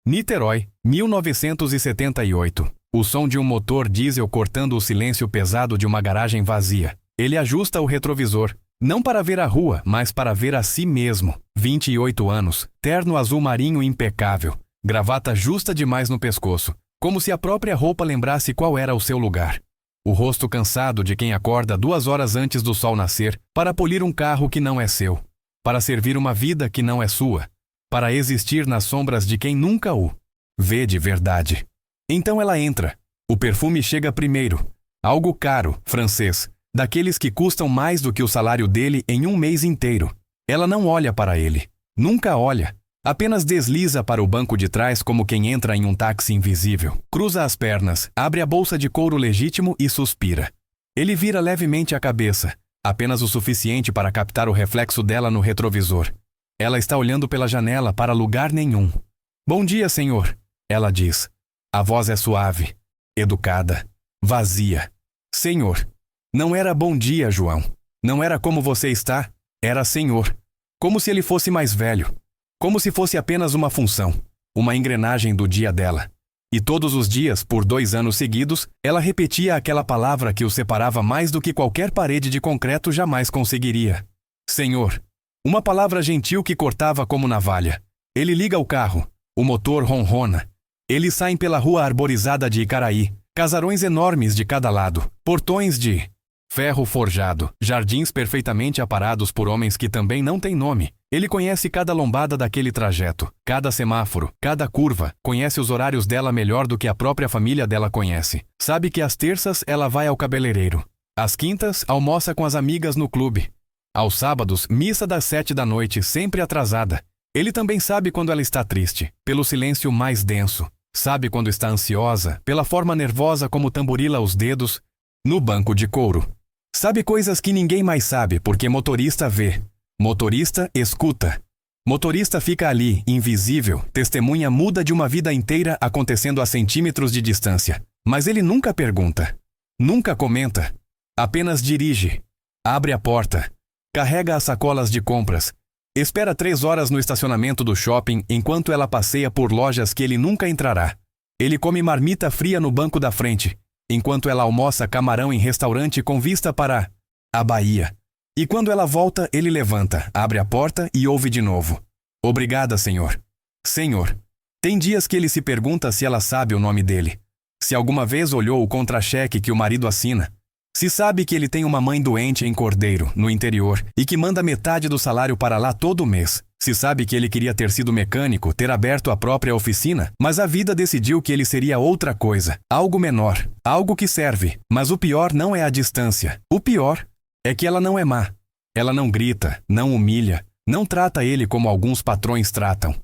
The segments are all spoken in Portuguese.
Niterói, 1978. O som de um motor diesel cortando o silêncio pesado de uma garagem vazia. Ele ajusta o retrovisor, não para ver a rua, mas para ver a si mesmo. 28 anos, terno azul marinho impecável, gravata justa demais no pescoço, como se a própria roupa lembrasse qual era o seu lugar. O rosto cansado de quem acorda 2 horas antes do sol nascer para polir um carro que não é seu, para servir uma vida que não é sua, para existir nas sombras de quem nunca o vê de verdade. Então ela entra. O perfume chega primeiro. Algo caro, francês, daqueles que custam mais do que o salário dele em um mês inteiro. Ela não olha para ele. Nunca olha. Apenas desliza para o banco de trás como quem entra em um táxi invisível. Cruza as pernas, abre a bolsa de couro legítimo e suspira. Ele vira levemente a cabeça, apenas o suficiente para captar o reflexo dela no retrovisor. Ela está olhando pela janela para lugar nenhum. Bom dia, senhor, ela diz. A voz é suave, educada, vazia. Senhor. Não era bom dia, João. Não era como você está, era senhor. Como se ele fosse mais velho. Como se fosse apenas uma função, uma engrenagem do dia dela. E todos os dias, por 2 anos seguidos, ela repetia aquela palavra que o separava mais do que qualquer parede de concreto jamais conseguiria. Senhor. Uma palavra gentil que cortava como navalha. Ele liga o carro. O motor ronrona. Eles saem pela rua arborizada de Icaraí. Casarões enormes de cada lado. Portões de ferro forjado. Jardins perfeitamente aparados por homens que também não têm nome. Ele conhece cada lombada daquele trajeto, cada semáforo, cada curva, conhece os horários dela melhor do que a própria família dela conhece. Sabe que às terças ela vai ao cabeleireiro. Às quintas, almoça com as amigas no clube. Aos sábados, missa das 7 da noite, sempre atrasada. Ele também sabe quando ela está triste, pelo silêncio mais denso. Sabe quando está ansiosa, pela forma nervosa como tamborila os dedos no banco de couro. Sabe coisas que ninguém mais sabe, porque motorista vê. Motorista escuta. Motorista fica ali, invisível, testemunha muda de uma vida inteira acontecendo a centímetros de distância. Mas ele nunca pergunta. Nunca comenta. Apenas dirige. Abre a porta. Carrega as sacolas de compras. Espera 3 horas no estacionamento do shopping enquanto ela passeia por lojas que ele nunca entrará. Ele come marmita fria no banco da frente, enquanto ela almoça camarão em restaurante com vista para a Bahia. E quando ela volta, ele levanta, abre a porta e ouve de novo. Obrigada, senhor. Senhor. Tem dias que ele se pergunta se ela sabe o nome dele. Se alguma vez olhou o contra-cheque que o marido assina. Se sabe que ele tem uma mãe doente em Cordeiro, no interior, e que manda metade do salário para lá todo mês. Se sabe que ele queria ter sido mecânico, ter aberto a própria oficina, mas a vida decidiu que ele seria outra coisa, algo menor, algo que serve. Mas o pior não é a distância. O pior é que ela não é má. Ela não grita, não humilha, não trata ele como alguns patrões tratam.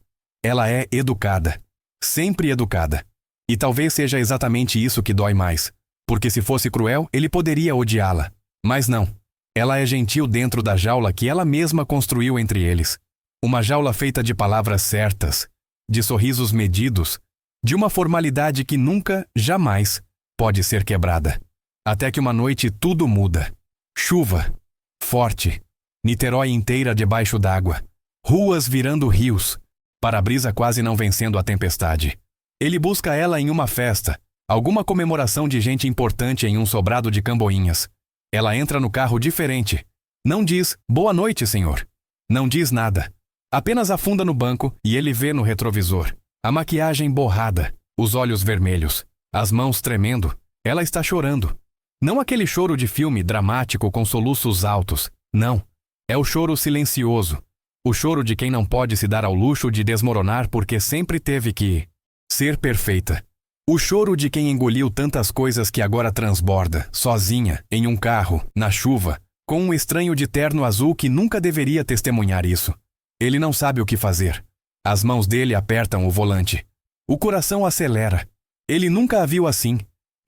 Ela é educada. Sempre educada. E talvez seja exatamente isso que dói mais. Porque se fosse cruel, ele poderia odiá-la. Mas não. Ela é gentil dentro da jaula que ela mesma construiu entre eles. Uma jaula feita de palavras certas, de sorrisos medidos, de uma formalidade que nunca, jamais, pode ser quebrada. Até que uma noite tudo muda. Chuva. Forte. Niterói inteira debaixo d'água. Ruas virando rios. Para-brisa quase não vencendo a tempestade. Ele busca ela em uma festa. Alguma comemoração de gente importante em um sobrado de Camboinhas. Ela entra no carro diferente. Não diz, boa noite, senhor. Não diz nada. Apenas afunda no banco e ele vê no retrovisor. A maquiagem borrada, os olhos vermelhos, as mãos tremendo. Ela está chorando. Não aquele choro de filme dramático com soluços altos. Não. É o choro silencioso. O choro de quem não pode se dar ao luxo de desmoronar porque sempre teve que ser perfeita. O choro de quem engoliu tantas coisas que agora transborda, sozinha, em um carro, na chuva, com um estranho de terno azul que nunca deveria testemunhar isso. Ele não sabe o que fazer. As mãos dele apertam o volante. O coração acelera. Ele nunca a viu assim.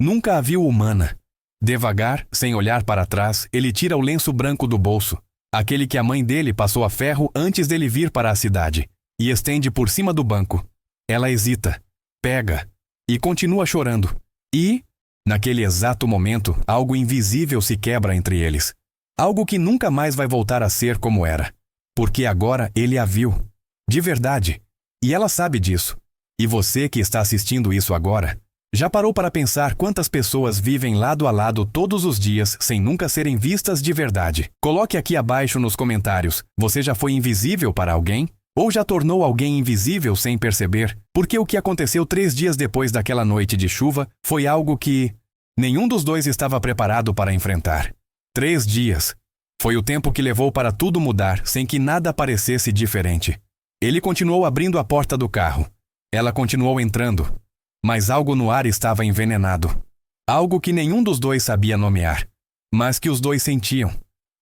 Nunca a viu humana. Devagar, sem olhar para trás, ele tira o lenço branco do bolso, aquele que a mãe dele passou a ferro antes dele vir para a cidade, e estende por cima do banco. Ela hesita. Pega. E continua chorando. E, naquele exato momento, algo invisível se quebra entre eles. Algo que nunca mais vai voltar a ser como era. Porque agora ele a viu. De verdade. E ela sabe disso. E você que está assistindo isso agora, já parou para pensar quantas pessoas vivem lado a lado todos os dias sem nunca serem vistas de verdade? Coloque aqui abaixo nos comentários, você já foi invisível para alguém? Ou já tornou alguém invisível sem perceber? Porque o que aconteceu 3 dias depois daquela noite de chuva foi algo que nenhum dos dois estava preparado para enfrentar. 3 dias. Foi o tempo que levou para tudo mudar sem que nada parecesse diferente. Ele continuou abrindo a porta do carro. Ela continuou entrando. Mas algo no ar estava envenenado. Algo que nenhum dos dois sabia nomear, mas que os dois sentiam.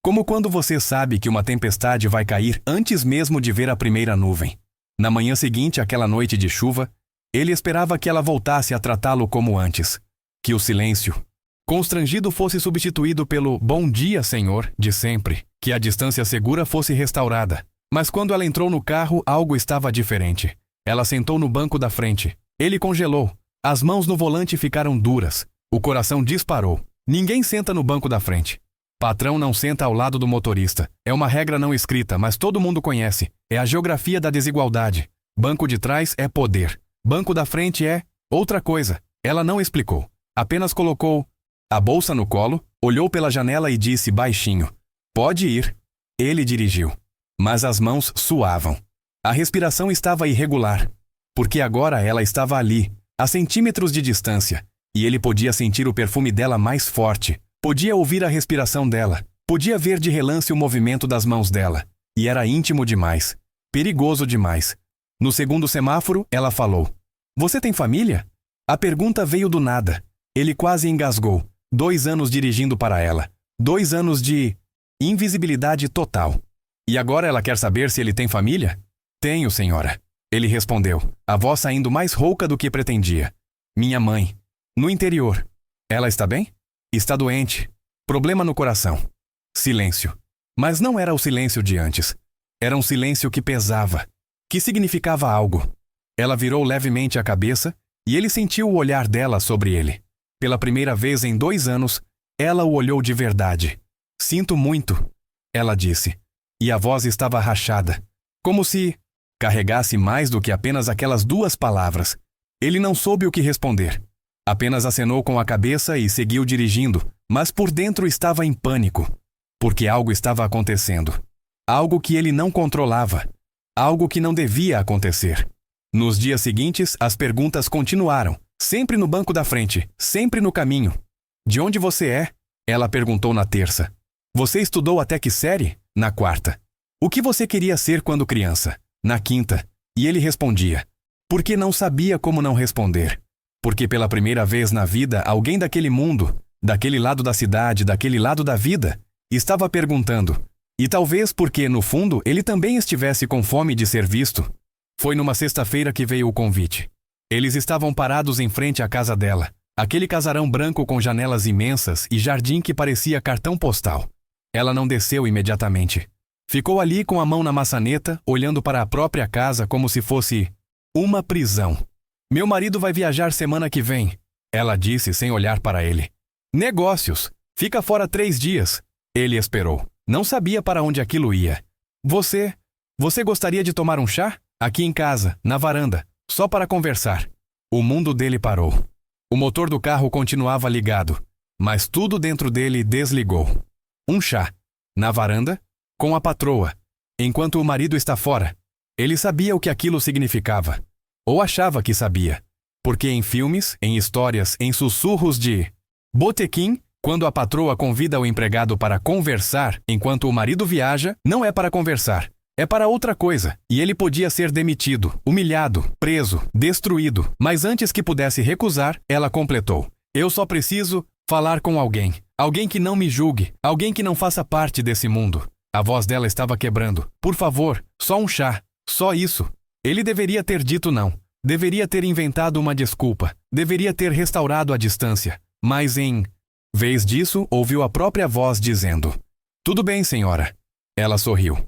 Como quando você sabe que uma tempestade vai cair antes mesmo de ver a primeira nuvem. Na manhã seguinte àquela noite de chuva, ele esperava que ela voltasse a tratá-lo como antes. Que o silêncio, constrangido, fosse substituído pelo "Bom dia, Senhor" de sempre. Que a distância segura fosse restaurada. Mas quando ela entrou no carro, algo estava diferente. Ela sentou no banco da frente. Ele congelou. As mãos no volante ficaram duras. O coração disparou. Ninguém senta no banco da frente. Patrão não senta ao lado do motorista. É uma regra não escrita, mas todo mundo conhece. É a geografia da desigualdade. Banco de trás é poder. Banco da frente é outra coisa. Ela não explicou. Apenas colocou a bolsa no colo, olhou pela janela e disse baixinho: "Pode ir." Ele dirigiu. Mas as mãos suavam. A respiração estava irregular. Porque agora ela estava ali, a centímetros de distância, e ele podia sentir o perfume dela mais forte, podia ouvir a respiração dela, podia ver de relance o movimento das mãos dela, e era íntimo demais, perigoso demais. No segundo semáforo, ela falou: "Você tem família?" A pergunta veio do nada. Ele quase engasgou. 2 anos dirigindo para ela. 2 anos de invisibilidade total. E agora ela quer saber se ele tem família? "Tenho, senhora." Ele respondeu, a voz saindo mais rouca do que pretendia. "Minha mãe. No interior." "Ela está bem?" "Está doente. Problema no coração." Silêncio. Mas não era o silêncio de antes. Era um silêncio que pesava, que significava algo. Ela virou levemente a cabeça e ele sentiu o olhar dela sobre ele. Pela primeira vez em 2 anos, ela o olhou de verdade. "Sinto muito," ela disse. E a voz estava rachada, como se carregasse mais do que apenas aquelas 2 palavras. Ele não soube o que responder. Apenas acenou com a cabeça e seguiu dirigindo, mas por dentro estava em pânico. Porque algo estava acontecendo. Algo que ele não controlava. Algo que não devia acontecer. Nos dias seguintes, as perguntas continuaram. Sempre no banco da frente, sempre no caminho. "De onde você é?" Ela perguntou na terça. "Você estudou até que série?" Na quarta. "O que você queria ser quando criança?" Na quinta. E ele respondia. Porque não sabia como não responder. Porque pela primeira vez na vida, alguém daquele mundo, daquele lado da cidade, daquele lado da vida, estava perguntando. E talvez porque, no fundo, ele também estivesse com fome de ser visto. Foi numa sexta-feira que veio o convite. Eles estavam parados em frente à casa dela. Aquele casarão branco com janelas imensas e jardim que parecia cartão postal. Ela não desceu imediatamente. Ficou ali com a mão na maçaneta, olhando para a própria casa como se fosse uma prisão. "Meu marido vai viajar semana que vem," ela disse sem olhar para ele. "Negócios. Fica fora 3 dias." Ele esperou. Não sabia para onde aquilo ia. Você gostaria de tomar um chá? Aqui em casa, na varanda, só para conversar." O mundo dele parou. O motor do carro continuava ligado, mas tudo dentro dele desligou. Um chá. Na varanda? Com a patroa, enquanto o marido está fora. Ele sabia o que aquilo significava. Ou achava que sabia. Porque em filmes, em histórias, em sussurros de botequim, quando a patroa convida o empregado para conversar enquanto o marido viaja, não é para conversar. É para outra coisa. E ele podia ser demitido, humilhado, preso, destruído. Mas antes que pudesse recusar, ela completou. "Eu só preciso falar com alguém. Alguém que não me julgue. Alguém que não faça parte desse mundo." A voz dela estava quebrando. "Por favor, só um chá. Só isso." Ele deveria ter dito não. Deveria ter inventado uma desculpa. Deveria ter restaurado a distância. Mas em vez disso, ouviu a própria voz dizendo: "Tudo bem, senhora." Ela sorriu.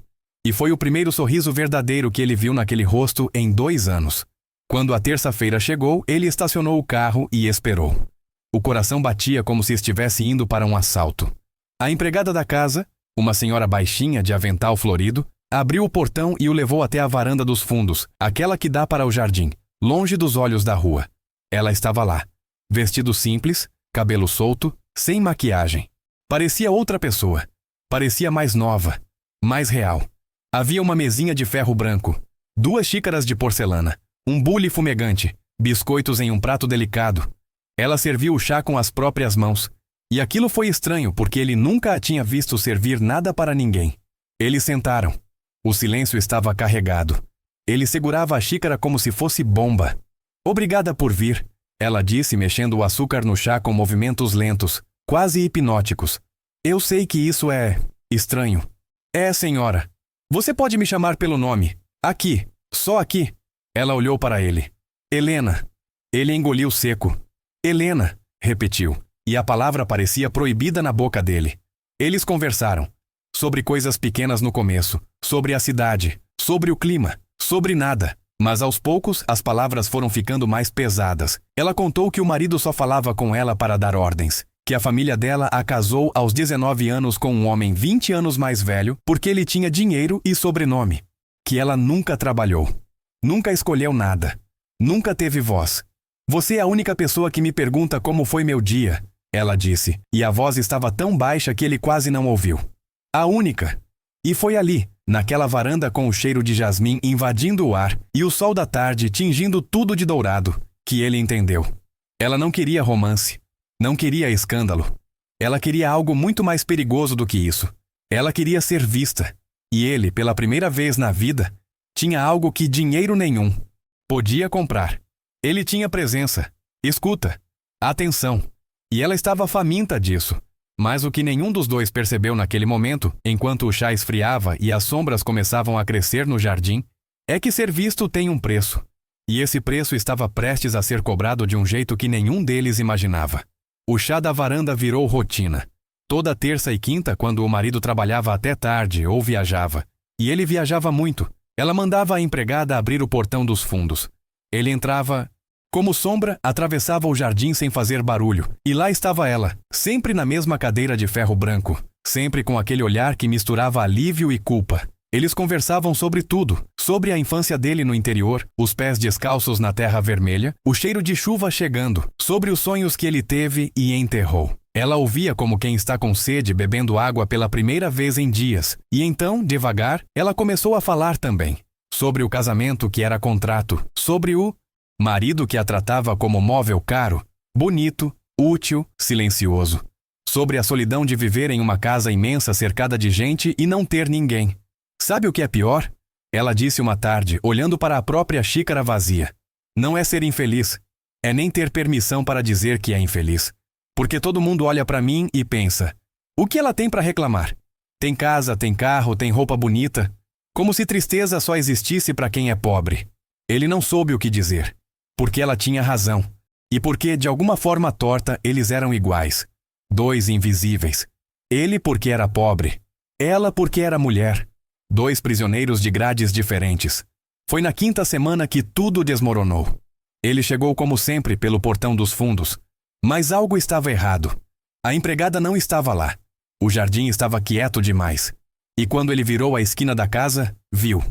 E foi o primeiro sorriso verdadeiro que ele viu naquele rosto em 2 anos. Quando a terça-feira chegou, ele estacionou o carro e esperou. O coração batia como se estivesse indo para um assalto. A empregada da casa, uma senhora baixinha de avental florido, abriu o portão e o levou até a varanda dos fundos, aquela que dá para o jardim. longe dos olhos da rua. Ela estava lá, vestido simples, cabelo solto, sem maquiagem. Parecia outra pessoa. Parecia mais nova, mais real. Havia uma mesinha de ferro branco, 2 xícaras de porcelana, um bule fumegante, biscoitos em um prato delicado. Ela serviu o chá com as próprias mãos. E aquilo foi estranho porque ele nunca a tinha visto servir nada para ninguém. Eles sentaram. O silêncio estava carregado. Ele segurava a xícara como se fosse bomba. Obrigada por vir, ela disse, mexendo o açúcar no chá com movimentos lentos, quase hipnóticos. Eu sei que isso é estranho. É, senhora. Você pode me chamar pelo nome. Aqui, só aqui. Ela olhou para ele. Helena. Ele engoliu seco. Helena, repetiu, e a palavra parecia proibida na boca dele. Eles conversaram. Sobre coisas pequenas no começo, sobre a cidade, sobre o clima, sobre nada. Mas aos poucos as palavras foram ficando mais pesadas. Ela contou que o marido só falava com ela para dar ordens, que a família dela a casou aos 19 anos com um homem 20 anos mais velho porque ele tinha dinheiro e sobrenome, que ela nunca trabalhou, nunca escolheu nada, nunca teve voz. Você é a única pessoa que me pergunta como foi meu dia, ela disse, e a voz estava tão baixa que ele quase não ouviu. A única. E foi ali, naquela varanda com o cheiro de jasmim invadindo o ar e o sol da tarde tingindo tudo de dourado, que ele entendeu. Ela não queria romance, não queria escândalo. Ela queria algo muito mais perigoso do que isso. Ela queria ser vista. E ele, pela primeira vez na vida, tinha algo que dinheiro nenhum podia comprar. Ele tinha presença, escuta, atenção. E ela estava faminta disso. Mas o que nenhum dos dois percebeu naquele momento, enquanto o chá esfriava e as sombras começavam a crescer no jardim, é que ser visto tem um preço. E esse preço estava prestes a ser cobrado de um jeito que nenhum deles imaginava. O chá da varanda virou rotina. Toda terça e quinta, quando o marido trabalhava até tarde ou viajava, e ele viajava muito, ela mandava a empregada abrir o portão dos fundos. Ele entrava, como sombra, atravessava o jardim sem fazer barulho, e lá estava ela, sempre na mesma cadeira de ferro branco, sempre com aquele olhar que misturava alívio e culpa. Eles conversavam sobre tudo, sobre a infância dele no interior, os pés descalços na terra vermelha, o cheiro de chuva chegando, sobre os sonhos que ele teve e enterrou. Ela ouvia como quem está com sede bebendo água pela primeira vez em dias, e então, devagar, ela começou a falar também. Sobre o casamento que era contrato, sobre o marido que a tratava como móvel caro, bonito, útil, silencioso. Sobre a solidão de viver em uma casa imensa cercada de gente e não ter ninguém. Sabe o que é pior? Ela disse uma tarde, olhando para a própria xícara vazia. Não é ser infeliz. É nem ter permissão para dizer que é infeliz. Porque todo mundo olha para mim e pensa, o que ela tem para reclamar? Tem casa, tem carro, tem roupa bonita. Como se tristeza só existisse para quem é pobre. Ele não soube o que dizer. Porque ela tinha razão. E porque, de alguma forma torta, eles eram iguais. 2 invisíveis. Ele porque era pobre. Ela porque era mulher. 2 prisioneiros de grades diferentes. Foi na 5ª semana que tudo desmoronou. Ele chegou como sempre pelo portão dos fundos. Mas algo estava errado. A empregada não estava lá. O jardim estava quieto demais. E quando ele virou a esquina da casa, viu.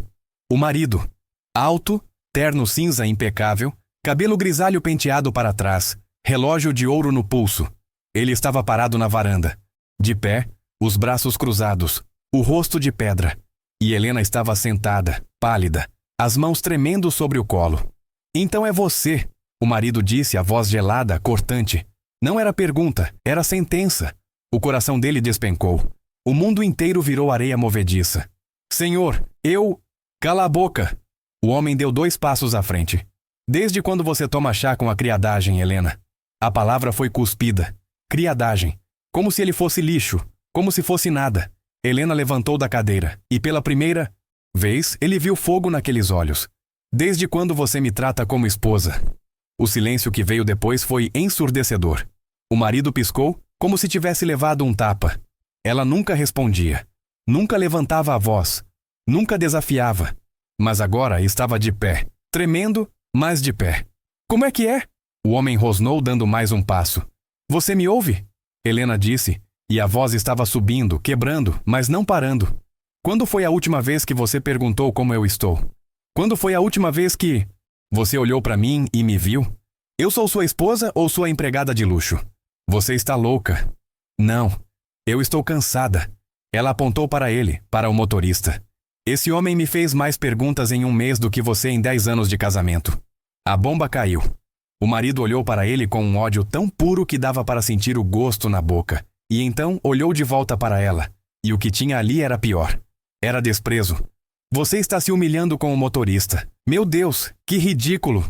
O marido. Alto, terno cinza impecável, cabelo grisalho penteado para trás, relógio de ouro no pulso. Ele estava parado na varanda, de pé, os braços cruzados, o rosto de pedra. E Helena estava sentada, pálida, as mãos tremendo sobre o colo. Então é você, o marido disse, a voz gelada, cortante. Não era pergunta, era sentença. O coração dele despencou. O mundo inteiro virou areia movediça. Senhor, eu... Cala a boca! O homem deu 2 passos à frente. Desde quando você toma chá com a criadagem, Helena? A palavra foi cuspida. Criadagem. Como se ele fosse lixo. Como se fosse nada. Helena levantou da cadeira. E pela primeira vez, ele viu fogo naqueles olhos. Desde quando você me trata como esposa? O silêncio que veio depois foi ensurdecedor. O marido piscou, como se tivesse levado um tapa. Ela nunca respondia. Nunca levantava a voz. Nunca desafiava. Mas agora estava de pé. Tremendo, mas de pé. Como é que é? O homem rosnou dando mais um passo. Você me ouve? Helena disse, e a voz estava subindo, quebrando, mas não parando. Quando foi a última vez que você perguntou como eu estou? Quando foi a última vez que... Você olhou para mim e me viu? Eu sou sua esposa ou sua empregada de luxo? Você está louca. Não. Eu estou cansada. Ela apontou para ele, para o motorista. Esse homem me fez mais perguntas em um mês do que você em 10 anos de casamento. A bomba caiu. O marido olhou para ele com um ódio tão puro que dava para sentir o gosto na boca. E então olhou de volta para ela. E o que tinha ali era pior. Era desprezo. Você está se humilhando com o motorista. Meu Deus, que ridículo.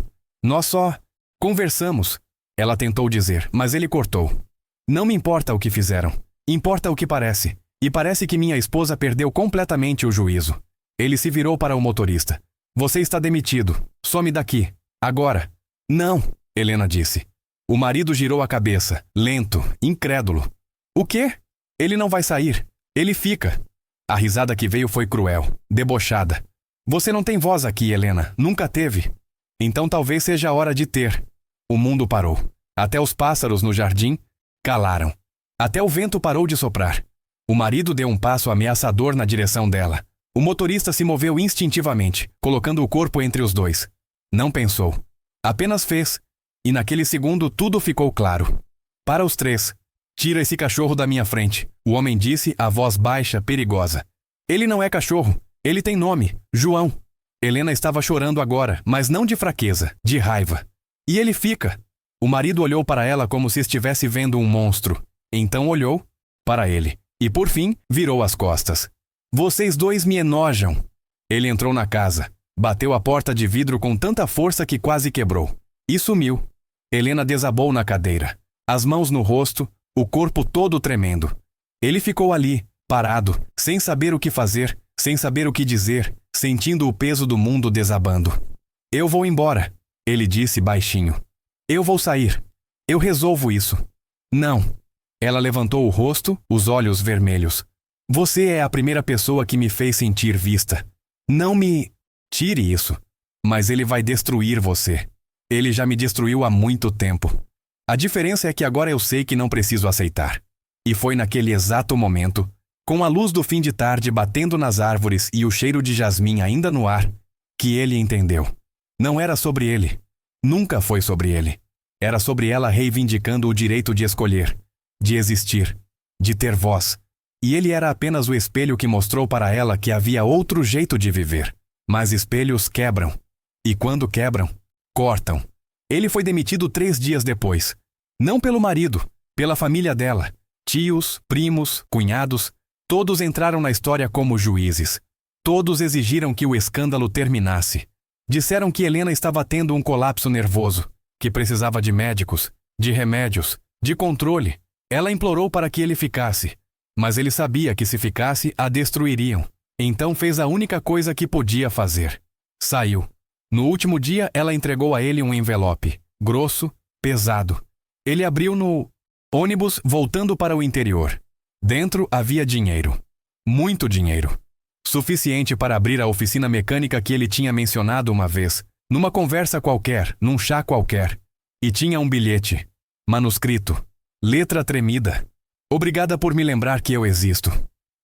Nós só conversamos. Ela tentou dizer, mas ele cortou. Não me importa o que fizeram. Importa o que parece. E parece que minha esposa perdeu completamente o juízo. Ele se virou para o motorista. Você está demitido. Some daqui. Agora. Não, Helena disse. O marido girou a cabeça, lento, incrédulo. O quê? Ele não vai sair. Ele fica. A risada que veio foi cruel, debochada. Você não tem voz aqui, Helena. Nunca teve. Então talvez seja a hora de ter. O mundo parou. Até os pássaros no jardim calaram. Até o vento parou de soprar. O marido deu um passo ameaçador na direção dela. O motorista se moveu instintivamente, colocando o corpo entre os dois. Não pensou. Apenas fez. E naquele segundo tudo ficou claro. Para os três. Tira esse cachorro da minha frente, o homem disse, a voz baixa, perigosa. Ele não é cachorro. Ele tem nome. João. Helena estava chorando agora, mas não de fraqueza, de raiva. E ele fica. O marido olhou para ela como se estivesse vendo um monstro. Então olhou para ele. E por fim, virou as costas. Vocês dois me enojam. Ele entrou na casa. Bateu a porta de vidro com tanta força que quase quebrou. E sumiu. Helena desabou na cadeira. As mãos no rosto, o corpo todo tremendo. Ele ficou ali, parado, sem saber o que fazer, sem saber o que dizer, sentindo o peso do mundo desabando. Eu vou embora, ele disse baixinho. Eu vou sair. Eu resolvo isso. Não. Ela levantou o rosto, os olhos vermelhos. Você é a primeira pessoa que me fez sentir vista. Não me tire isso. Mas ele vai destruir você. Ele já me destruiu há muito tempo. A diferença é que agora eu sei que não preciso aceitar. E foi naquele exato momento, com a luz do fim de tarde batendo nas árvores e o cheiro de jasmim ainda no ar, que ele entendeu. Não era sobre ele. Nunca foi sobre ele. Era sobre ela reivindicando o direito de escolher, de existir, de ter voz. E ele era apenas o espelho que mostrou para ela que havia outro jeito de viver. Mas espelhos quebram. E quando quebram, cortam. Ele foi demitido 3 dias depois. Não pelo marido, pela família dela. Tios, primos, cunhados, todos entraram na história como juízes. Todos exigiram que o escândalo terminasse. Disseram que Helena estava tendo um colapso nervoso, que precisava de médicos, de remédios, de controle. Ela implorou para que ele ficasse. Mas ele sabia que se ficasse, a destruiriam. Então fez a única coisa que podia fazer. Saiu. No último dia, ela entregou a ele um envelope, grosso, pesado. Ele abriu no ônibus voltando para o interior. Dentro havia dinheiro. Muito dinheiro. Suficiente para abrir a oficina mecânica que ele tinha mencionado uma vez, numa conversa qualquer, num chá qualquer. E tinha um bilhete. Manuscrito. Letra tremida. Obrigada por me lembrar que eu existo.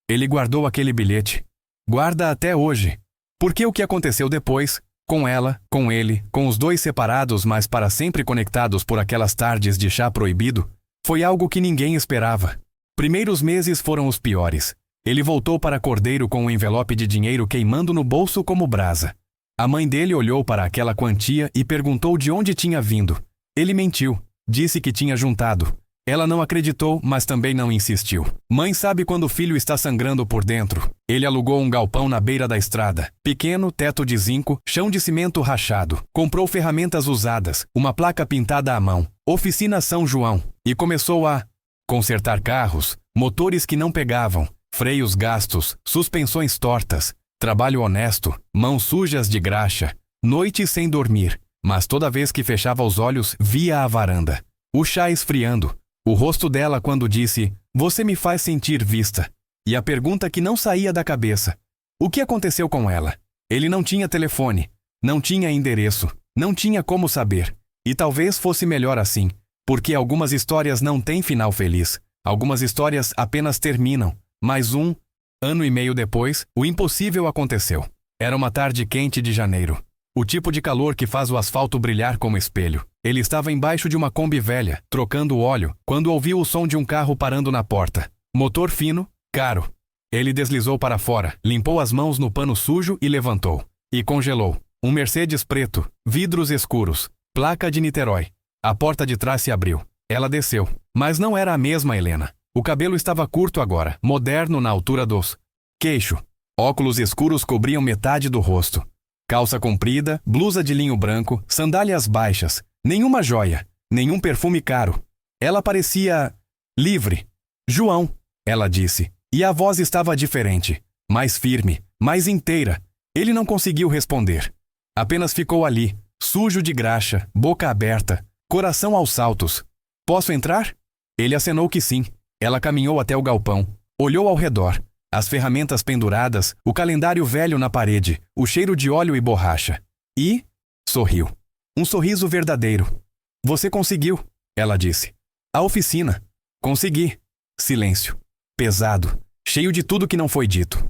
Ele guardou aquele bilhete. Guarda até hoje. Porque o que aconteceu depois, com ela, com ele, com os dois separados mas para sempre conectados por aquelas tardes de chá proibido, foi algo que ninguém esperava. Primeiros meses foram os piores. Ele voltou para Cordeiro com um envelope de dinheiro queimando no bolso como brasa. A mãe dele olhou para aquela quantia e perguntou de onde tinha vindo. Ele mentiu. Disse que tinha juntado. Ela não acreditou, mas também não insistiu. Mãe sabe quando o filho está sangrando por dentro. Ele alugou um galpão na beira da estrada. Pequeno, teto de zinco, chão de cimento rachado. Comprou ferramentas usadas, uma placa pintada à mão. Oficina São João. E começou a consertar carros, motores que não pegavam, freios gastos, suspensões tortas, trabalho honesto, mãos sujas de graxa, noites sem dormir. Mas toda vez que fechava os olhos, via a varanda. O chá esfriando. O rosto dela quando disse, você me faz sentir vista. E a pergunta que não saía da cabeça. O que aconteceu com ela? Ele não tinha telefone, não tinha endereço, não tinha como saber. E talvez fosse melhor assim, porque algumas histórias não têm final feliz. Algumas histórias apenas terminam. Mas 1 ano e meio depois, o impossível aconteceu. Era uma tarde quente de janeiro. O tipo de calor que faz o asfalto brilhar como espelho. Ele estava embaixo de uma Kombi velha, trocando o óleo, quando ouviu o som de um carro parando na porta. Motor fino, caro. Ele deslizou para fora, limpou as mãos no pano sujo e levantou. E congelou. Um Mercedes preto, vidros escuros, placa de Niterói. A porta de trás se abriu. Ela desceu. Mas não era a mesma Helena. O cabelo estava curto agora, moderno na altura dos queixo. Óculos escuros cobriam metade do rosto. Calça comprida, blusa de linho branco, sandálias baixas. Nenhuma joia, nenhum perfume caro. Ela parecia livre. João, ela disse. E a voz estava diferente, mais firme, mais inteira. Ele não conseguiu responder. Apenas ficou ali, sujo de graxa, boca aberta, coração aos saltos. Posso entrar? Ele acenou que sim. Ela caminhou até o galpão, olhou ao redor. As ferramentas penduradas, o calendário velho na parede, o cheiro de óleo e borracha. E sorriu. Um sorriso verdadeiro. Você conseguiu, ela disse. A oficina. Consegui. Silêncio. Pesado. Cheio de tudo que não foi dito.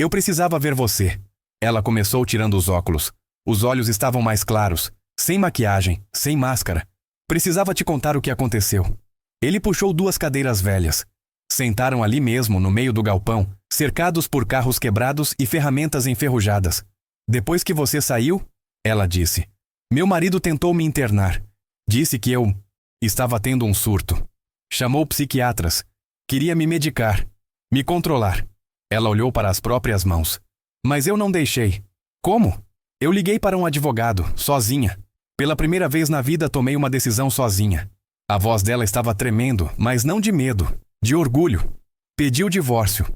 Eu precisava ver você. Ela começou tirando os óculos. Os olhos estavam mais claros, sem maquiagem, sem máscara. Precisava te contar o que aconteceu. Ele puxou 2 cadeiras velhas. Sentaram ali mesmo, no meio do galpão, cercados por carros quebrados e ferramentas enferrujadas. Depois que você saiu, ela disse. Meu marido tentou me internar. Disse que eu estava tendo um surto. Chamou psiquiatras. Queria me medicar. Me controlar. Ela olhou para as próprias mãos. Mas eu não deixei. Como? Eu liguei para um advogado, sozinha. Pela primeira vez na vida tomei uma decisão sozinha. A voz dela estava tremendo, mas não de medo, de orgulho. Pedi o divórcio.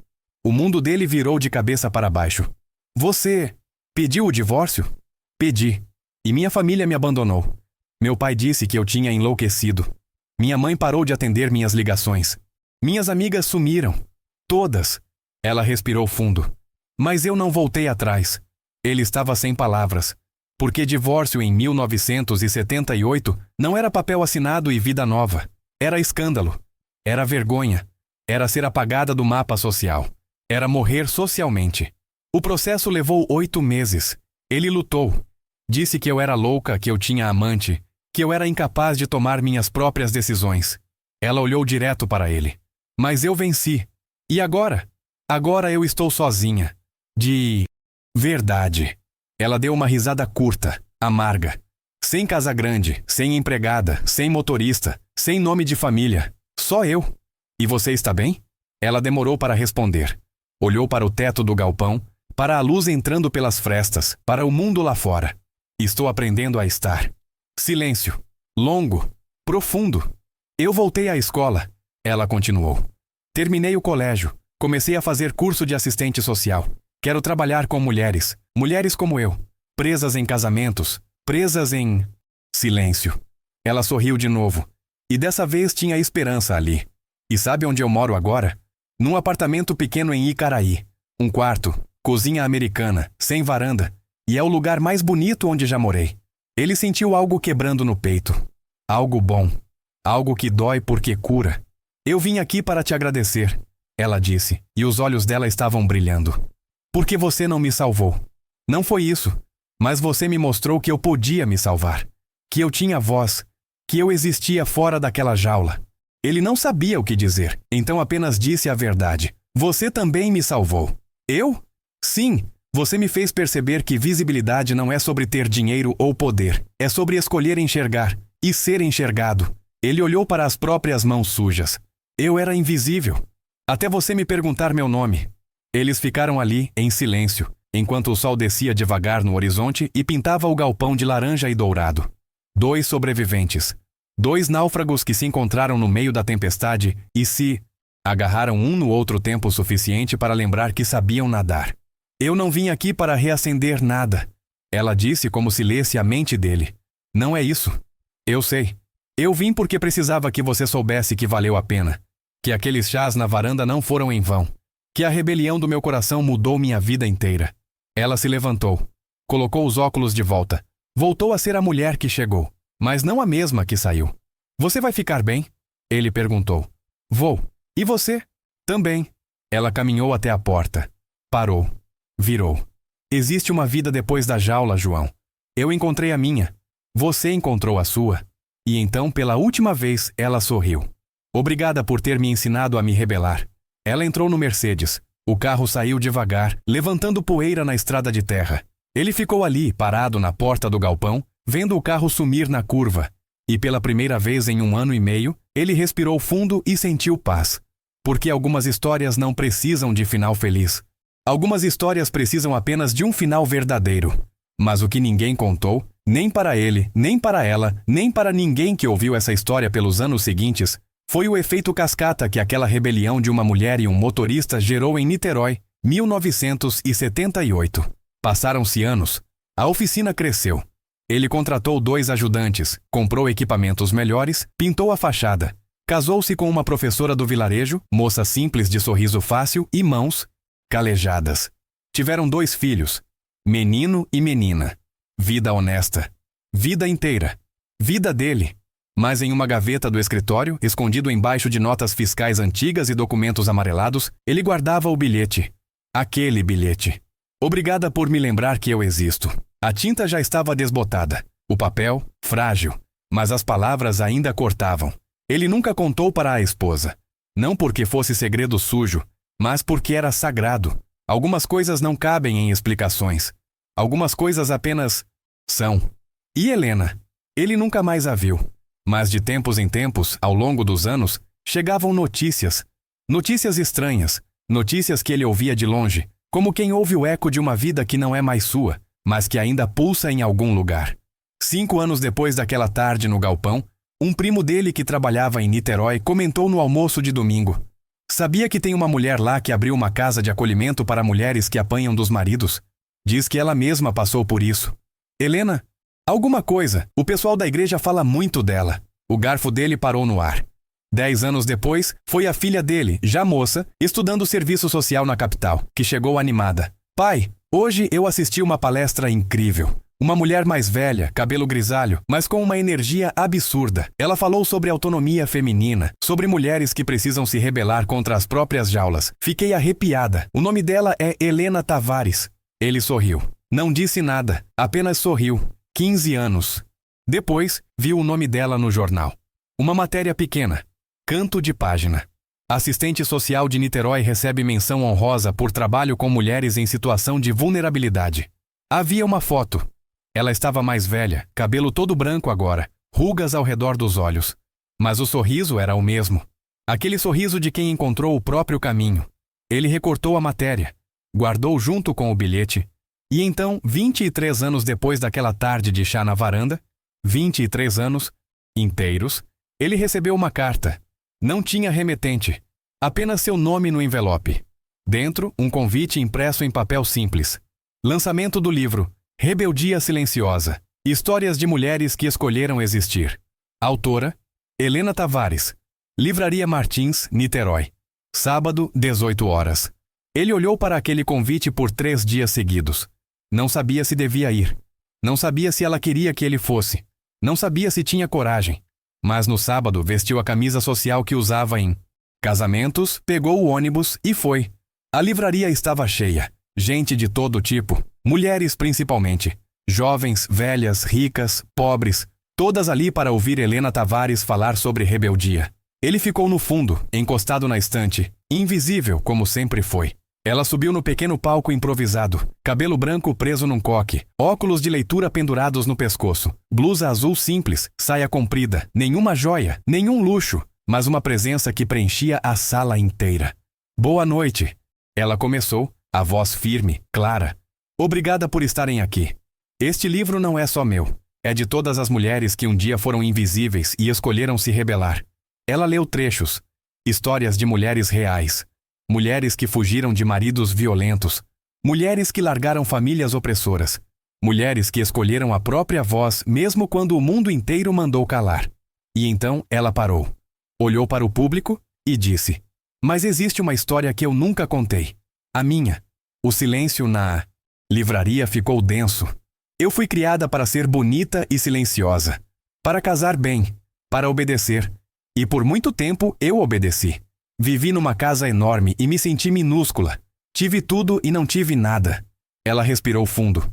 O mundo dele virou de cabeça para baixo. Você pediu o divórcio? Pedi. E minha família me abandonou. Meu pai disse que eu tinha enlouquecido. Minha mãe parou de atender minhas ligações. Minhas amigas sumiram. Todas. Ela respirou fundo. Mas eu não voltei atrás. Ele estava sem palavras. Porque divórcio em 1978 não era papel assinado e vida nova. Era escândalo. Era vergonha. Era ser apagada do mapa social. Era morrer socialmente. O processo levou 8 meses. Ele lutou. Disse que eu era louca, que eu tinha amante, que eu era incapaz de tomar minhas próprias decisões. Ela olhou direto para ele. Mas eu venci. E agora? Agora eu estou sozinha. De verdade. Ela deu uma risada curta, amarga. Sem casa grande, sem empregada, sem motorista, sem nome de família. Só eu. E você está bem? Ela demorou para responder. Olhou para o teto do galpão, para a luz entrando pelas frestas, para o mundo lá fora. Estou aprendendo a estar. Silêncio. Longo. Profundo. Eu voltei à escola. Ela continuou. Terminei o colégio. Comecei a fazer curso de assistente social. Quero trabalhar com mulheres. Mulheres como eu. Presas em casamentos. Presas em... Silêncio. Ela sorriu de novo. E dessa vez tinha esperança ali. E sabe onde eu moro agora? Num apartamento pequeno em Icaraí. Um quarto. Cozinha americana. Sem varanda. E é o lugar mais bonito onde já morei. Ele sentiu algo quebrando no peito. Algo bom. Algo que dói porque cura. Eu vim aqui para te agradecer, ela disse, e os olhos dela estavam brilhando. Porque você não me salvou. Não foi isso. Mas você me mostrou que eu podia me salvar. Que eu tinha voz. Que eu existia fora daquela jaula. Ele não sabia o que dizer, então apenas disse a verdade. Você também me salvou. Eu? Sim. Você me fez perceber que visibilidade não é sobre ter dinheiro ou poder. É sobre escolher enxergar e ser enxergado. Ele olhou para as próprias mãos sujas. Eu era invisível. Até você me perguntar meu nome. Eles ficaram ali, em silêncio, enquanto o sol descia devagar no horizonte e pintava o galpão de laranja e dourado. 2 sobreviventes. 2 náufragos que se encontraram no meio da tempestade e se agarraram um no outro tempo suficiente para lembrar que sabiam nadar. Eu não vim aqui para reacender nada. Ela disse como se lesse a mente dele. Não é isso. Eu sei. Eu vim porque precisava que você soubesse que valeu a pena. Que aqueles chás na varanda não foram em vão. Que a rebelião do meu coração mudou minha vida inteira. Ela se levantou. Colocou os óculos de volta. Voltou a ser a mulher que chegou, mas não a mesma que saiu. Você vai ficar bem? Ele perguntou. Vou. E você? Também. Ela caminhou até a porta. Parou. Virou. Existe uma vida depois da jaula, João. Eu encontrei a minha. Você encontrou a sua. E então, pela última vez, ela sorriu. Obrigada por ter me ensinado a me rebelar. Ela entrou no Mercedes. O carro saiu devagar, levantando poeira na estrada de terra. Ele ficou ali, parado na porta do galpão, vendo o carro sumir na curva. E pela primeira vez em 1 ano e meio, ele respirou fundo e sentiu paz. Porque algumas histórias não precisam de final feliz. Algumas histórias precisam apenas de um final verdadeiro. Mas o que ninguém contou, nem para ele, nem para ela, nem para ninguém que ouviu essa história pelos anos seguintes, foi o efeito cascata que aquela rebelião de uma mulher e um motorista gerou em Niterói, 1978. Passaram-se anos. A oficina cresceu. Ele contratou 2 ajudantes, comprou equipamentos melhores, pintou a fachada. Casou-se com uma professora do vilarejo, moça simples de sorriso fácil e mãos calejadas. Tiveram 2 filhos, menino e menina. Vida honesta. Vida inteira. Vida dele. Mas em uma gaveta do escritório, escondido embaixo de notas fiscais antigas e documentos amarelados, ele guardava o bilhete. Aquele bilhete. Obrigada por me lembrar que eu existo. A tinta já estava desbotada. O papel, frágil. Mas as palavras ainda cortavam. Ele nunca contou para a esposa. Não porque fosse segredo sujo, mas porque era sagrado. Algumas coisas não cabem em explicações. Algumas coisas apenas são. E Helena? Ele nunca mais a viu. Mas de tempos em tempos, ao longo dos anos, chegavam notícias. Notícias estranhas. Notícias que ele ouvia de longe, como quem ouve o eco de uma vida que não é mais sua, mas que ainda pulsa em algum lugar. 5 anos depois daquela tarde no galpão, um primo dele que trabalhava em Niterói comentou no almoço de domingo. Sabia que tem uma mulher lá que abriu uma casa de acolhimento para mulheres que apanham dos maridos? Diz que ela mesma passou por isso. Helena? Alguma coisa. O pessoal da igreja fala muito dela. O garfo dele parou no ar. 10 anos depois, foi a filha dele, já moça, estudando serviço social na capital, que chegou animada. Pai, hoje eu assisti uma palestra incrível. Uma mulher mais velha, cabelo grisalho, mas com uma energia absurda. Ela falou sobre autonomia feminina, sobre mulheres que precisam se rebelar contra as próprias jaulas. Fiquei arrepiada. O nome dela é Helena Tavares. Ele sorriu. Não disse nada, apenas sorriu. 15 anos. Depois, viu o nome dela no jornal. Uma matéria pequena. Canto de página. Assistente social de Niterói recebe menção honrosa por trabalho com mulheres em situação de vulnerabilidade. Havia uma foto. Ela estava mais velha, cabelo todo branco agora, rugas ao redor dos olhos. Mas o sorriso era o mesmo. Aquele sorriso de quem encontrou o próprio caminho. Ele recortou a matéria, guardou junto com o bilhete, e então, 23 anos depois daquela tarde de chá na varanda, 23 anos inteiros, ele recebeu uma carta. Não tinha remetente, apenas seu nome no envelope. Dentro, um convite impresso em papel simples. Lançamento do livro Rebeldia Silenciosa. Histórias de mulheres que escolheram existir. Autora, Helena Tavares. Livraria Martins, Niterói. Sábado, 18 horas. Ele olhou para aquele convite por 3 dias seguidos. Não sabia se devia ir. Não sabia se ela queria que ele fosse. Não sabia se tinha coragem. Mas no sábado vestiu a camisa social que usava em casamentos, pegou o ônibus e foi. A livraria estava cheia. Gente de todo tipo. Mulheres principalmente. Jovens, velhas, ricas, pobres. Todas ali para ouvir Helena Tavares falar sobre rebeldia. Ele ficou no fundo, encostado na estante. Invisível, como sempre foi. Ela subiu no pequeno palco improvisado, cabelo branco preso num coque, óculos de leitura pendurados no pescoço, blusa azul simples, saia comprida, nenhuma joia, nenhum luxo, mas uma presença que preenchia a sala inteira. Boa noite. Ela começou, a voz firme, clara. Obrigada por estarem aqui. Este livro não é só meu. É de todas as mulheres que um dia foram invisíveis e escolheram se rebelar. Ela leu trechos, histórias de mulheres reais. Mulheres que fugiram de maridos violentos. Mulheres que largaram famílias opressoras. Mulheres que escolheram a própria voz mesmo quando o mundo inteiro mandou calar. E então ela parou. Olhou para o público e disse: Mas existe uma história que eu nunca contei. A minha. O silêncio na livraria ficou denso. Eu fui criada para ser bonita e silenciosa. Para casar bem. Para obedecer. E por muito tempo eu obedeci. Vivi numa casa enorme e me senti minúscula. Tive tudo e não tive nada. Ela respirou fundo.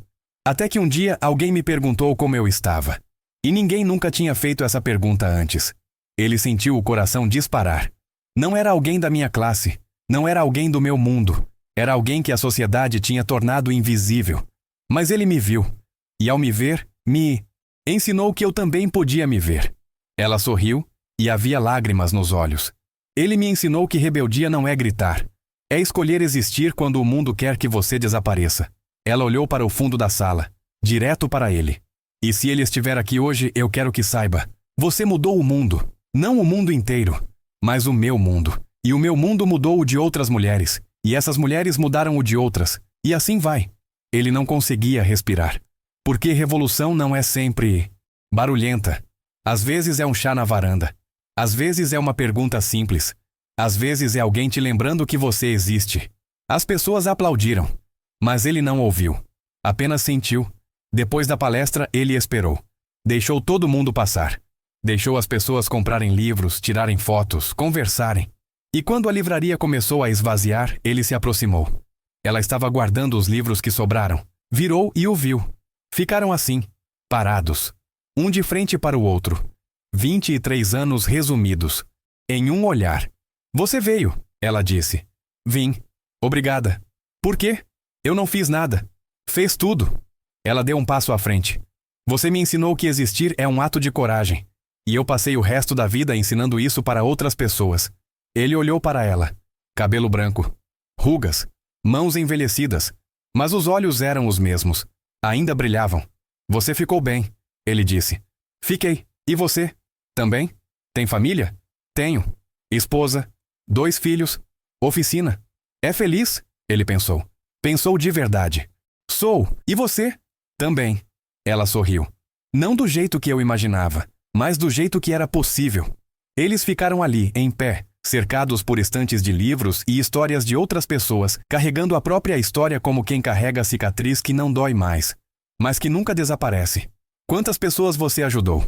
Até que um dia alguém me perguntou como eu estava. E ninguém nunca tinha feito essa pergunta antes. Ele sentiu o coração disparar. Não era alguém da minha classe. Não era alguém do meu mundo. Era alguém que a sociedade tinha tornado invisível. Mas ele me viu. E ao me ver, me ensinou que eu também podia me ver. Ela sorriu e havia lágrimas nos olhos. Ele me ensinou que rebeldia não é gritar. É escolher existir quando o mundo quer que você desapareça. Ela olhou para o fundo da sala, direto para ele. E se ele estiver aqui hoje, eu quero que saiba. Você mudou o mundo. Não o mundo inteiro, mas o meu mundo. E o meu mundo mudou o de outras mulheres. E essas mulheres mudaram o de outras. E assim vai. Ele não conseguia respirar. Porque revolução não é sempre barulhenta. Às vezes é um chá na varanda. Às vezes é uma pergunta simples. Às vezes é alguém te lembrando que você existe. As pessoas aplaudiram. Mas ele não ouviu. Apenas sentiu. Depois da palestra, ele esperou. Deixou todo mundo passar. Deixou as pessoas comprarem livros, tirarem fotos, conversarem. E quando a livraria começou a esvaziar, ele se aproximou. Ela estava guardando os livros que sobraram. Virou e o viu. Ficaram assim, parados. Um de frente para o outro. 23 anos resumidos. Em um olhar. Você veio, ela disse. Vim. Obrigada. Por quê? Eu não fiz nada. Fez tudo. Ela deu um passo à frente. Você me ensinou que existir é um ato de coragem. E eu passei o resto da vida ensinando isso para outras pessoas. Ele olhou para ela. Cabelo branco. Rugas. Mãos envelhecidas. Mas os olhos eram os mesmos. Ainda brilhavam. Você ficou bem, ele disse. Fiquei. E você? Também? Tem família? Tenho. Esposa. 2 filhos. Oficina. É feliz? Ele pensou. Pensou de verdade. Sou. E você? Também. Ela sorriu. Não do jeito que eu imaginava, mas do jeito que era possível. Eles ficaram ali, em pé, cercados por estantes de livros e histórias de outras pessoas, carregando a própria história como quem carrega a cicatriz que não dói mais, mas que nunca desaparece. Quantas pessoas você ajudou?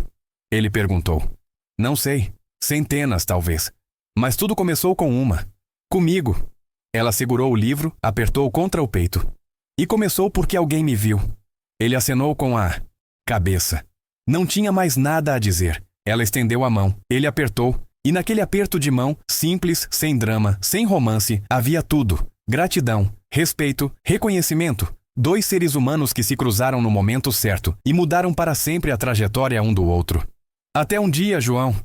Ele perguntou. Não sei. Centenas, talvez. Mas tudo começou com uma. Comigo. Ela segurou o livro, apertou contra o peito. E começou porque alguém me viu. Ele acenou com a cabeça. Não tinha mais nada a dizer. Ela estendeu a mão. Ele apertou. E naquele aperto de mão, simples, sem drama, sem romance, havia tudo. Gratidão, respeito, reconhecimento. 2 seres humanos que se cruzaram no momento certo e mudaram para sempre a trajetória um do outro. Até um dia, João.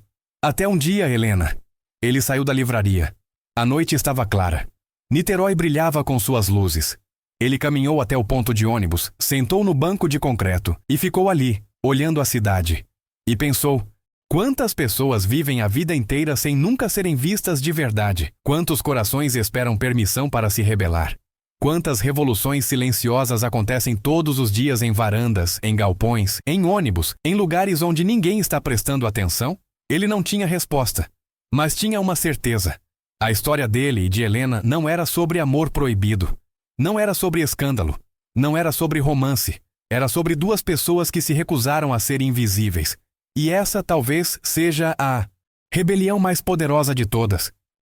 Até um dia, Helena. Ele saiu da livraria. A noite estava clara. Niterói brilhava com suas luzes. Ele caminhou até o ponto de ônibus, sentou no banco de concreto e ficou ali, olhando a cidade. E pensou, quantas pessoas vivem a vida inteira sem nunca serem vistas de verdade? Quantos corações esperam permissão para se rebelar? Quantas revoluções silenciosas acontecem todos os dias em varandas, em galpões, em ônibus, em lugares onde ninguém está prestando atenção? Ele não tinha resposta, mas tinha uma certeza. A história dele e de Helena não era sobre amor proibido. Não era sobre escândalo. Não era sobre romance. Era sobre 2 pessoas que se recusaram a ser invisíveis. E essa talvez seja a rebelião mais poderosa de todas.